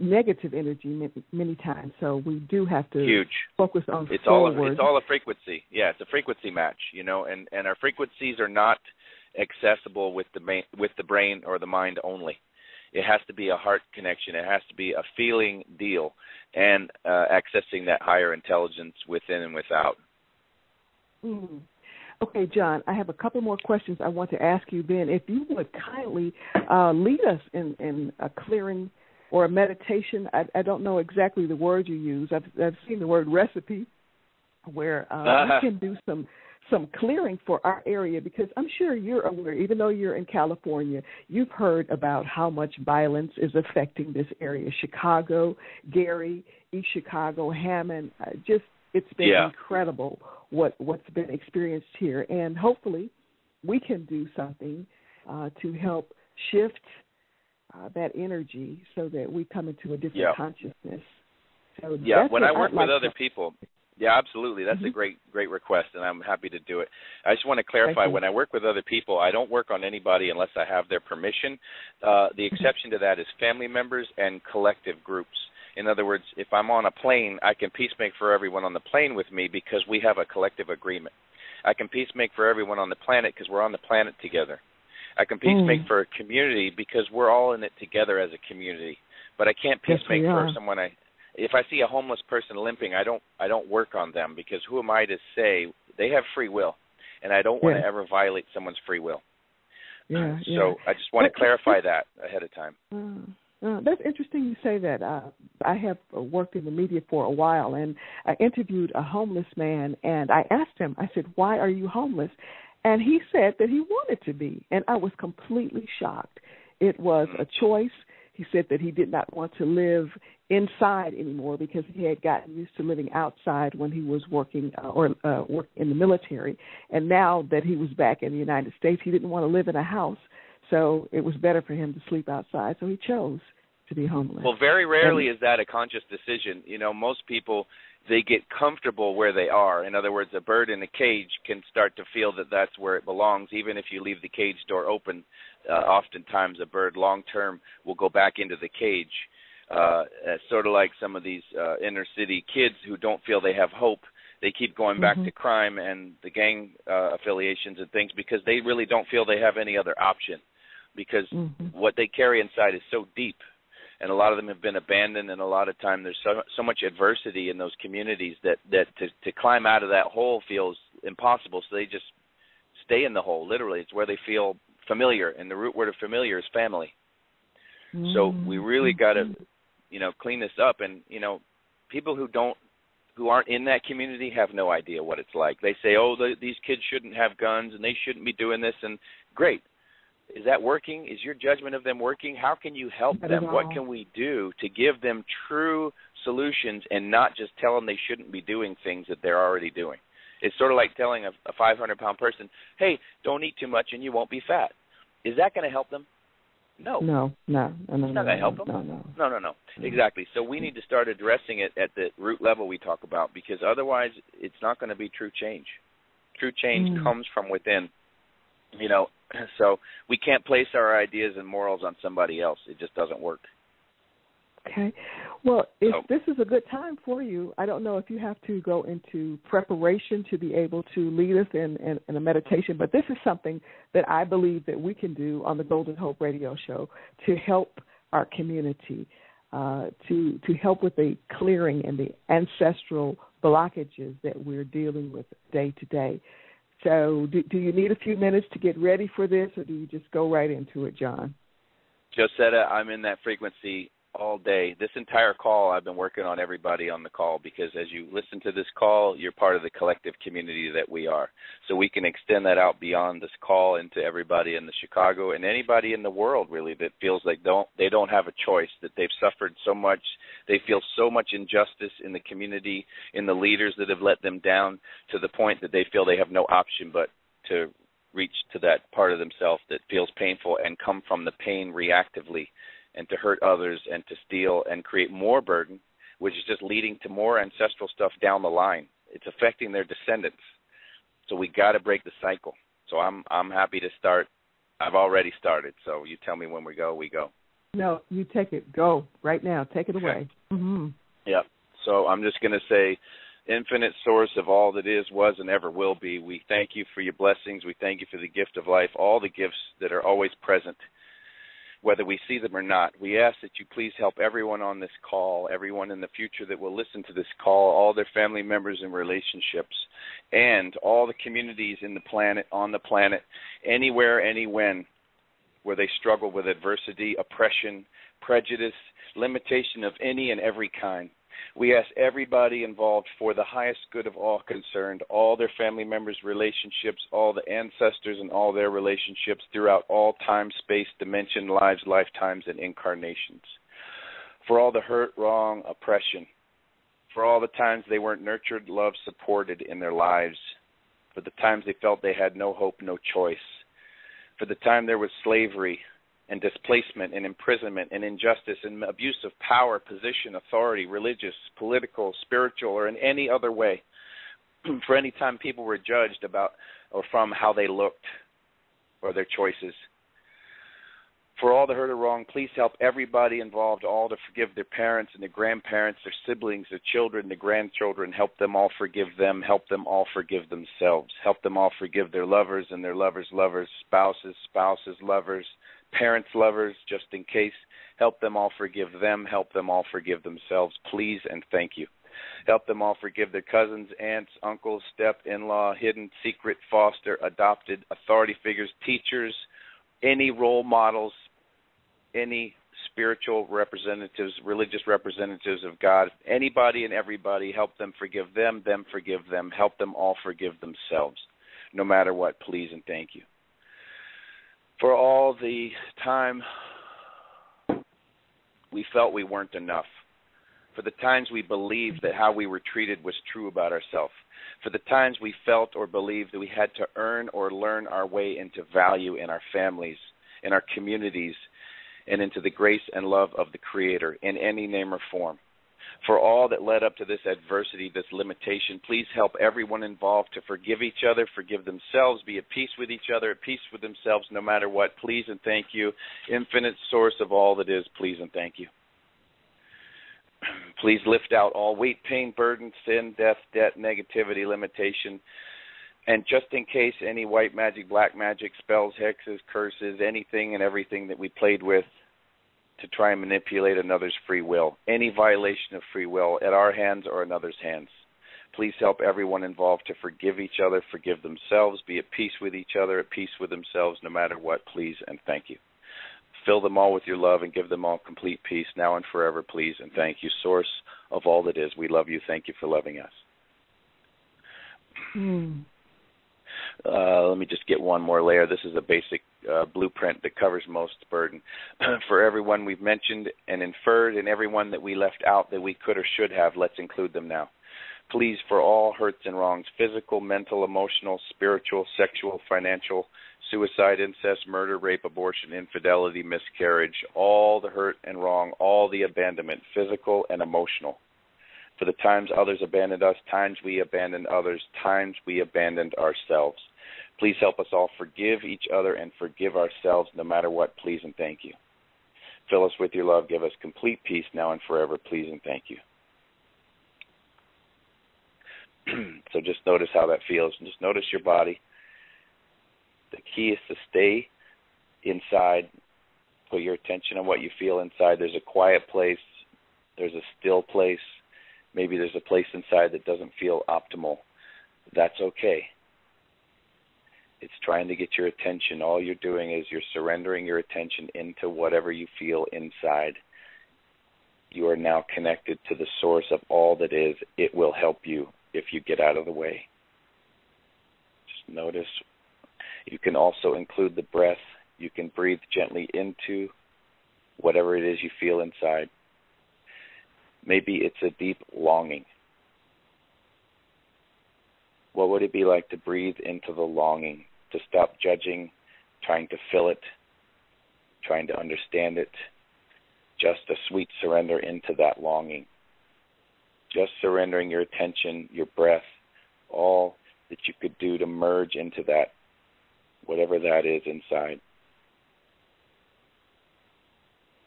negative energy many times. So we do have to focus on forward.
It's all a frequency. Yeah, it's a frequency match, and our frequencies are not accessible with the brain or the mind only. It has to be a heart connection. It has to be a feeling deal, and accessing that higher intelligence within and without.
Mm. Okay, John, I have a couple more questions I want to ask you then. If you would kindly lead us in a clearing or a meditation. I don't know exactly the word you use. I've seen the word recipe, where we can do some clearing for our area, because I'm sure you're aware, even though you're in California, you've heard about how much violence is affecting this area. Chicago, Gary, East Chicago, Hammond, it's been incredible what's been experienced here. And hopefully we can do something to help shift that energy so that we come into a different consciousness. So
when I work with other people, absolutely. That's a great request, and I'm happy to do it. I just want to clarify, when I work with other people, I don't work on anybody unless I have their permission. The exception to that is family members and collective groups. In other words, if I'm on a plane, I can peacemake for everyone on the plane with me because we have a collective agreement. I can peacemake for everyone on the planet because we're on the planet together. I can peacemake for a community because we're all in it together as a community. But I can't peacemake for someone if I see a homeless person limping, I don't work on them, because who am I to say? They have free will, and I don't want to ever violate someone's free will. So I just want to clarify that ahead of time.
That's interesting you say that. I have worked in the media for a while, and I interviewed a homeless man, and I asked him, I said, why are you homeless? And he said that he wanted to be, and I was completely shocked. It was a choice. he said that he did not want to live inside anymore because he had gotten used to living outside when he was working work in the military. And now that he was back in the United States, he didn't want to live in a house. So it was better for him to sleep outside. So he chose to be homeless.
Well, very rarely is that a conscious decision. You know, most people, they get comfortable where they are. In other words, a bird in a cage can start to feel that that's where it belongs. Even if you leave the cage door open, oftentimes a bird long-term will go back into the cage. Sort of like some of these inner city kids who don't feel they have hope. They keep going back to crime and the gang affiliations and things because they really don't feel they have any other option, because what they carry inside is so deep. And a lot of them have been abandoned, and a lot of time there's so much adversity in those communities that to climb out of that hole feels impossible. So they just stay in the hole, literally. It's where they feel familiar, and the root word of familiar is family. So we really got to, clean this up. And, people who aren't in that community have no idea what it's like. They say, these kids shouldn't have guns, and they shouldn't be doing this, and great. Is that working? Is your judgment of them working? How can you help them? What can we do to give them true solutions and not just tell them they shouldn't be doing things that they're already doing? It's sort of like telling a 500-pound person, hey, don't eat too much and you won't be fat. Is that going to help them? No.
No.
It's not going to help them. No. Exactly. So we need to start addressing it at the root level we talk about, because otherwise it's not going to be true change. True change comes from within. So we can't place our ideas and morals on somebody else. It just doesn't work.
Okay. Well, if this is a good time for you, I don't know if you have to go into preparation to be able to lead us in a meditation, but this is something that I believe that we can do on the Golden Hope Radio Show to help our community, to help with the clearing and the ancestral blockages that we're dealing with day to day. So do you need a few minutes to get ready for this, or do you just go right into it, John?
Josetta, I'm in that frequency all day. This entire call, I've been working on everybody on the call, because as you listen to this call, you're part of the collective community that we are. So we can extend that out beyond this call into everybody in the Chicago and anybody in the world, really, that feels like they don't have a choice, that they've suffered so much, they feel so much injustice in the community, in the leaders that have let them down, to the point that they feel they have no option but to reach to that part of themselves that feels painful and come from the pain reactively, and to hurt others and to steal and create more burden, which is just leading to more ancestral stuff down the line. It's affecting their descendants. So we got to break the cycle. So I'm happy to start. I've already started. So you tell me when we go, we go.
No, you take it. Go right now. Take it away.
Yeah. So I'm just going to say, infinite source of all that is, was, and ever will be, we thank you for your blessings. We thank you for the gift of life, all the gifts that are always present, whether we see them or not. We ask that you please help everyone on this call, everyone in the future that will listen to this call, all their family members and relationships, and all the communities on the planet, anywhere, anywhen, where they struggle with adversity, oppression, prejudice, limitation of any and every kind. We ask everybody involved, for the highest good of all concerned, all their family members' relationships, all the ancestors and all their relationships throughout all time, space, dimension, lives, lifetimes, and incarnations. For all the hurt, wrong, oppression. For all the times they weren't nurtured, loved, supported in their lives. For the times they felt they had no hope, no choice. For the time there was slavery and displacement and imprisonment and injustice and abuse of power, position, authority, religious, political, spiritual, or in any other way. For any time people were judged about or from how they looked or their choices. For all the hurt or wrong, please help everybody involved all to forgive their parents and their grandparents, their siblings, their children, their grandchildren. Help them all forgive them. Help them all forgive themselves. Help them all forgive their lovers and their lovers' lovers, spouses, lovers, parents, lovers, just in case. Help them all forgive them. Help them all forgive themselves, please, and thank you. Help them all forgive their cousins, aunts, uncles, step-in-law, hidden, secret, foster, adopted, authority figures, teachers, any role models, any spiritual representatives, religious representatives of God, anybody and everybody. Help them forgive them forgive them. Help them all forgive themselves, no matter what, please, and thank you. For all the time we felt we weren't enough, for the times we believed that how we were treated was true about ourselves, for the times we felt or believed that we had to earn or learn our way into value in our families, in our communities, and into the grace and love of the Creator in any name or form. For all that led up to this adversity, this limitation, please help everyone involved to forgive each other, forgive themselves, be at peace with each other, at peace with themselves no matter what. Please and thank you. Infinite source of all that is, please and thank you. Please lift out all weight, pain, burden, sin, death, debt, negativity, limitation, and just in case any white magic, black magic, spells, hexes, curses, anything and everything that we played with to try and manipulate another's free will, any violation of free will at our hands or another's hands. Please help everyone involved to forgive each other, forgive themselves, be at peace with each other, at peace with themselves no matter what, please and thank you. Fill them all with your love and give them all complete peace now and forever, please, and thank you, source of all that is. We love you. Thank you for loving us. Let me just get one more layer. This is a basic blueprint that covers most burden. For everyone we've mentioned and inferred and everyone that we left out that we could or should have, let's include them now. Please, for all hurts and wrongs, physical, mental, emotional, spiritual, sexual, financial, suicide, incest, murder, rape, abortion, infidelity, miscarriage, all the hurt and wrong, all the abandonment, physical and emotional. For the times others abandoned us, times we abandoned others, times we abandoned ourselves. Please help us all forgive each other and forgive ourselves no matter what, please and thank you. Fill us with your love. Give us complete peace now and forever, please and thank you. So just notice how that feels. Just notice your body. The key is to stay inside. Put your attention on what you feel inside. There's a quiet place. There's a still place. Maybe there's a place inside that doesn't feel optimal. That's okay. It's trying to get your attention. All you're doing is you're surrendering your attention into whatever you feel inside. You are now connected to the source of all that is. It will help you if you get out of the way. Just notice. You can also include the breath. You can breathe gently into whatever it is you feel inside. Maybe it's a deep longing. What would it be like to breathe into the longing, to stop judging, trying to fill it, trying to understand it, just a sweet surrender into that longing. Just surrendering your attention, your breath, all that you could do to merge into that, whatever that is inside.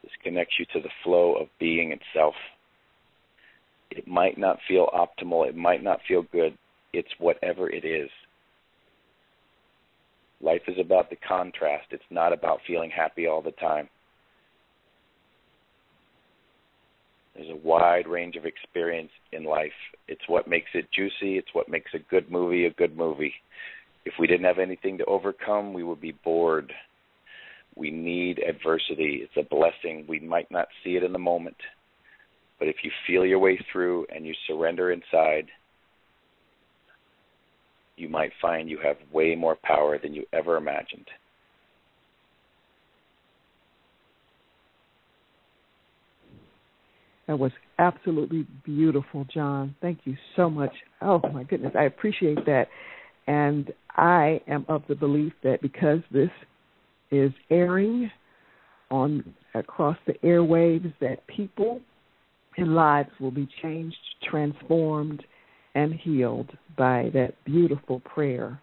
This connects you to the flow of being itself. It might not feel optimal. It might not feel good. It's whatever it is. Life is about the contrast. It's not about feeling happy all the time. There's a wide range of experience in life. It's what makes it juicy. It's what makes a good movie a good movie. If we didn't have anything to overcome, we would be bored. We need adversity. It's a blessing. We might not see it in the moment. But if you feel your way through and you surrender inside, you might find you have way more power than you ever imagined.
That was absolutely beautiful, John. Thank you so much. Oh, my goodness, I appreciate that. And I am of the belief that because this is airing on across the airwaves, that people and lives will be changed, transformed, and healed by that beautiful prayer.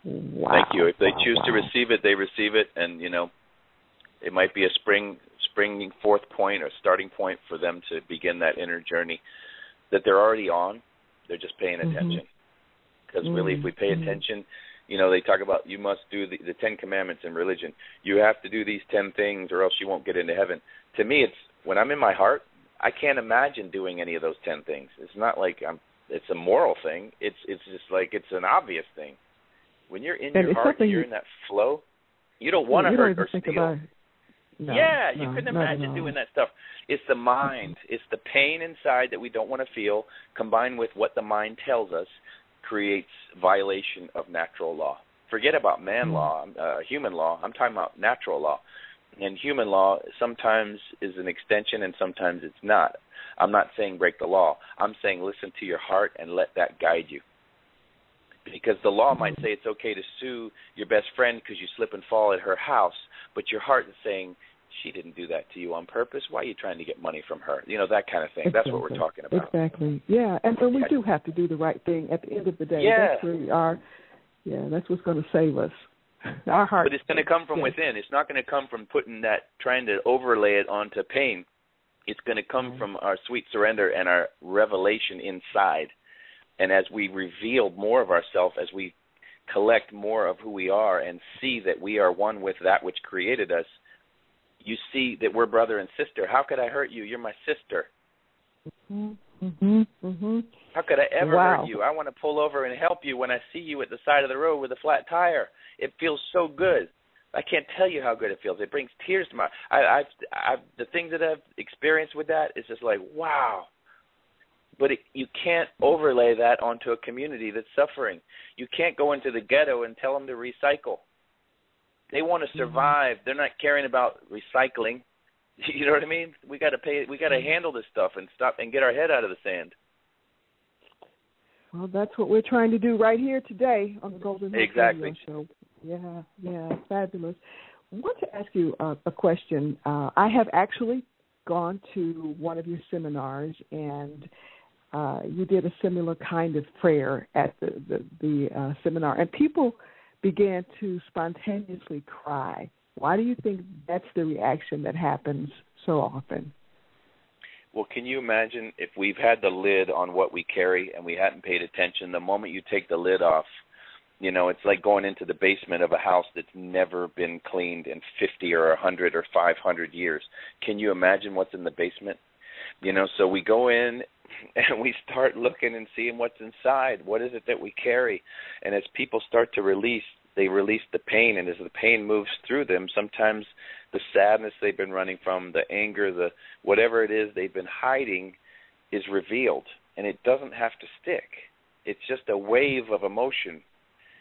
Wow.
Thank you. If they choose to receive it, they receive it. And, it might be a springing forth point or starting point for them to begin that inner journey that they're already on. They're just paying attention. Because really, if we pay attention, they talk about you must do the 10 commandments in religion. You have to do these 10 things or else you won't get into heaven. To me, it's when I'm in my heart, I can't imagine doing any of those 10 things. It's not like it's a moral thing. It's just like it's an obvious thing. When you're in your heart, you're in that flow, you don't want to hurt or steal.
No,
you couldn't imagine doing that stuff. It's the mind. It's the pain inside that we don't want to feel, combined with what the mind tells us, creates violation of natural law. Forget about man law, human law. I'm talking about natural law. And human law sometimes is an extension and sometimes it's not. I'm not saying break the law. I'm saying listen to your heart and let that guide you. Because the law might say it's okay to sue your best friend because you slip and fall at her house, but your heart is saying, she didn't do that to you on purpose. Why are you trying to get money from her? You know, that kind of thing. Exactly. That's what we're talking about.
Exactly. Yeah, and we do have to do the right thing at the end of the day.
Yeah.
That's really that's what's going to save us. Our heart.
But it's going to come from within. It's not going to come from trying to overlay it onto pain. It's going to come from our sweet surrender and our revelation inside. And as we reveal more of ourselves, as we collect more of who we are and see that we are one with that which created us, you see that we're brother and sister. How could I hurt you? You're my sister. How could I ever hurt you? I want to pull over and help you when I see you at the side of the road with a flat tire. It feels so good. I can't tell you how good it feels. It brings tears to my eyes. The things that I've experienced with that is just like, wow. But you can't overlay that onto a community that's suffering. You can't go into the ghetto and tell them to recycle. They want to survive. They're not caring about recycling. You know what I mean? We got to handle this stuff and stop and get our head out of the sand.
Well, that's what we're trying to do right here today on the Golden Hope Radio Show. Yeah, fabulous. I want to ask you a question. I have actually gone to one of your seminars, and you did a similar kind of prayer at the seminar, and people began to spontaneously cry. Why do you think that's the reaction that happens so often?
Well, can you imagine if we've had the lid on what we carry and we hadn't paid attention? The moment you take the lid off, you know, it's like going into the basement of a house that's never been cleaned in 50 or 100 or 500 years. Can you imagine what's in the basement? You know, so we go in and we start looking and seeing what's inside. What is it that we carry? And as people start to release, they release the pain, and as the pain moves through them, sometimes the sadness they've been running from, the anger, the whatever it is they've been hiding is revealed, and it doesn't have to stick. It's just a wave of emotion.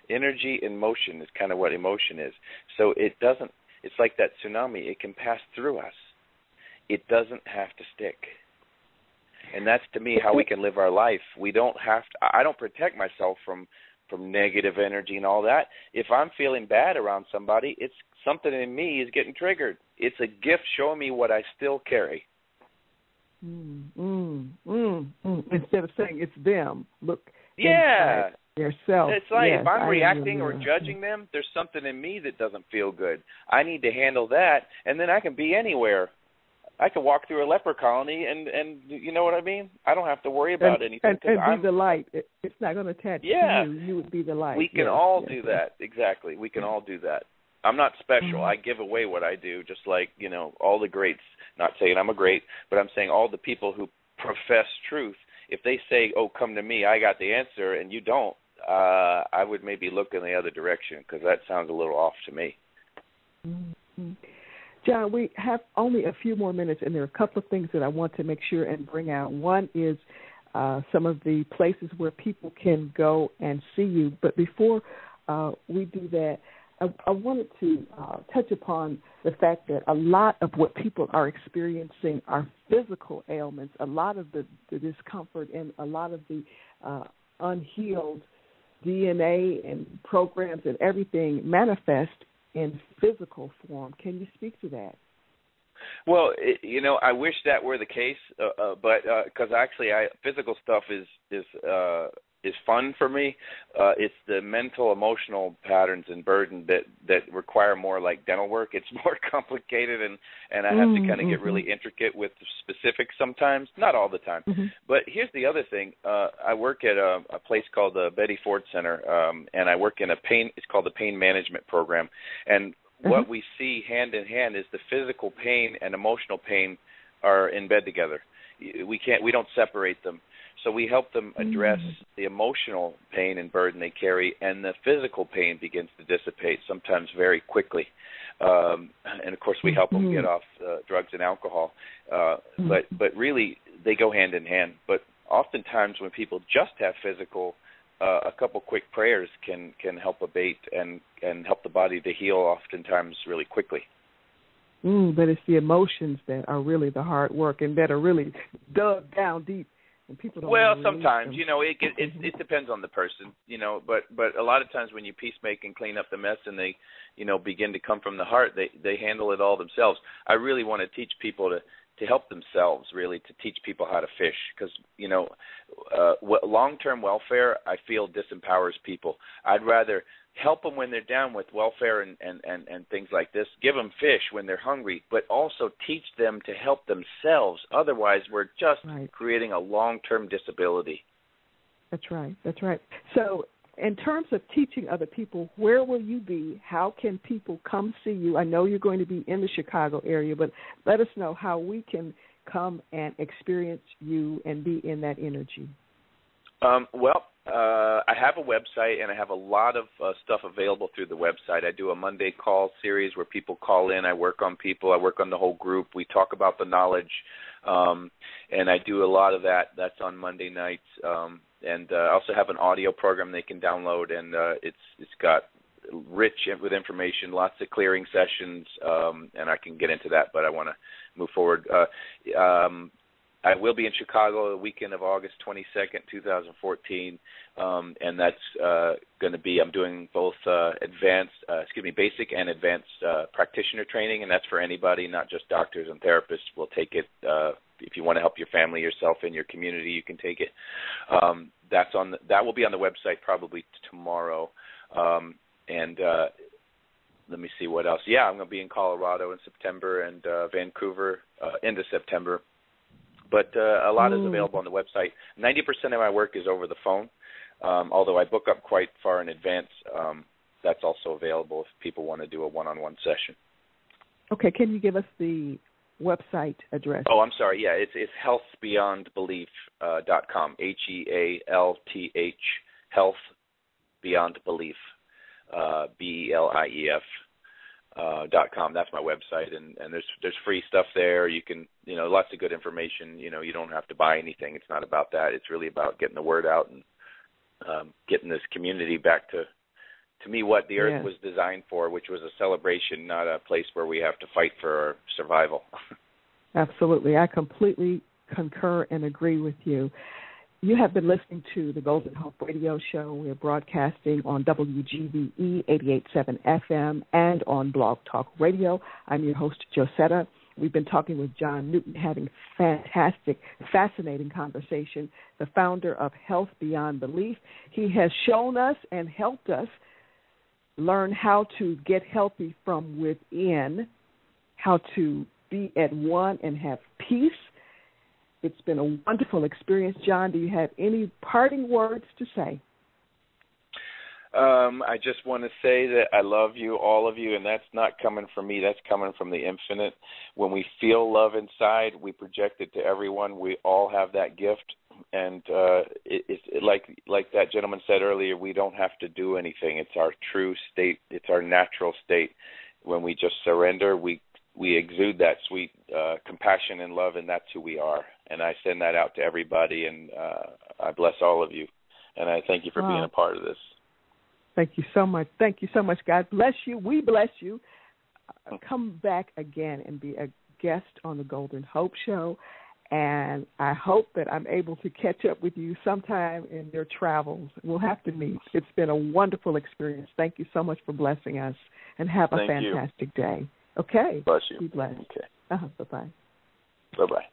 Energy in motion is kind of what emotion is. So it's like that tsunami. It can pass through us. It doesn't have to stick. And that's, to me, how we can live our life. We don't have to. I don't protect myself from negative energy and all that. If I'm feeling bad around somebody, it's something in me is getting triggered. It's a gift showing me what I still carry.
Instead of saying it's them, look.
Yeah.
Yourself.
It's like if I'm reacting or judging them, there's something in me that doesn't feel good. I need to handle that, and then I can be anywhere. I can walk through a leper colony, and you know what I mean? I don't have to worry about anything.
And be the light. It's not going to attach to you. You would be the light.
We can all do that. Exactly. We can all do that. I'm not special. I give away what I do, just like, you know, all the greats. Not saying I'm a great, but I'm saying all the people who profess truth. If they say, oh, come to me, I got the answer, and you don't, I would maybe look in the other direction, because that sounds a little off to me.
Mm-hmm. John, we have only a few more minutes, and there are a couple of things that I want to make sure and bring out. One is some of the places where people can go and see you. But before we do that, I wanted to touch upon the fact that a lot of what people are experiencing are physical ailments. A lot of the discomfort and a lot of the unhealed DNA and programs and everything manifest in physical form. Can you speak to that?
Well, you know, I wish that were the case, but because actually, physical stuff is fun for me. It's the mental, emotional patterns and burden that require more like dental work. It's more complicated, and I have to kind of get really intricate with specifics sometimes, not all the time. But here's the other thing. I work at a place called the Betty Ford Center, and I work in it's called the Pain Management Program. And what we see hand in hand is the physical pain and emotional pain are in bed together. We don't separate them. So we help them address the emotional pain and burden they carry, and the physical pain begins to dissipate, sometimes very quickly. And, of course, we help them get off drugs and alcohol. But really, they go hand in hand. But oftentimes when people just have physical, a couple quick prayers can help abate and help the body to heal oftentimes really quickly.
But it's the emotions that are really the hard work and that are really dug down deep. And people don't
sometimes, it depends on the person, but a lot of times when you peacemake and clean up the mess and they, begin to come from the heart, they handle it all themselves. I really want to teach people to help themselves, really, to teach people how to fish, because, long-term welfare, I feel, disempowers people. I'd rather help them when they're down with welfare and things like this, give them fish when they're hungry, but also teach them to help themselves. Otherwise, we're just creating a long-term disability.
That's right. So in terms of teaching other people, where will you be? How can people come see you? I know you're going to be in the Chicago area, but let us know how we can come and experience you and be in that energy.
I have a website, and I have a lot of stuff available through the website. I do a Monday call series where people call in. I work on people. I work on the whole group. We talk about the knowledge, and I do a lot of that. That's on Monday nights. And I also have an audio program they can download, and it's got rich with information, lots of clearing sessions, and I can get into that, but I want to move forward. I will be in Chicago the weekend of August 22nd, 2014, and that's going to be, I'm doing both basic and advanced practitioner training, and that's for anybody, not just doctors and therapists. We'll take it. If you want to help your family, yourself, and your community, you can take it. That will be on the website probably tomorrow. And let me see what else. Yeah, I'm going to be in Colorado in September and Vancouver into September. But a lot is available on the website. 90% of my work is over the phone, although I book up quite far in advance. That's also available if people want to do a one-on-one session.
Okay, can you give us the website address?
Oh, I'm sorry. Yeah, it's healthbeyondbelief.com, HEALTH, Health Beyond Belief, BELIEF. .com. That's my website, and there's free stuff there. You can, lots of good information. You don't have to buy anything. It's not about that. It's really about getting the word out and getting this community back to me what the earth was designed for, which was a celebration, not a place where we have to fight for our survival. Absolutely.
I completely concur and agree with you. You have been listening to the Golden Hope Radio Show. We're broadcasting on WGVE 88.7 FM and on Blog Talk Radio. I'm your host, Josetta. We've been talking with John Newton, having fantastic, fascinating conversation, the founder of Health Beyond Belief. He has shown us and helped us learn how to get healthy from within, how to be at one and have peace. It's been a wonderful experience. John, do you have any parting words to say?
I just want to say that I love you, all of you, and that's not coming from me. That's coming from the infinite. When we feel love inside, we project it to everyone. We all have that gift, and it's like that gentleman said earlier, we don't have to do anything. It's our true state. It's our natural state. When we just surrender, we exude that sweet compassion and love, and that's who we are. And I send that out to everybody, and I bless all of you. And I thank you for being a part of this.
Thank you so much. Thank you so much. God bless you. We bless you. Come back again and be a guest on the Golden Hope Show. And I hope that I'm able to catch up with you sometime in your travels. We'll have to meet. It's been a wonderful experience. Thank you so much for blessing us, and have a fantastic day. Okay.
Bless you.
Be blessed.
Okay.
Bye-bye.
Bye-bye.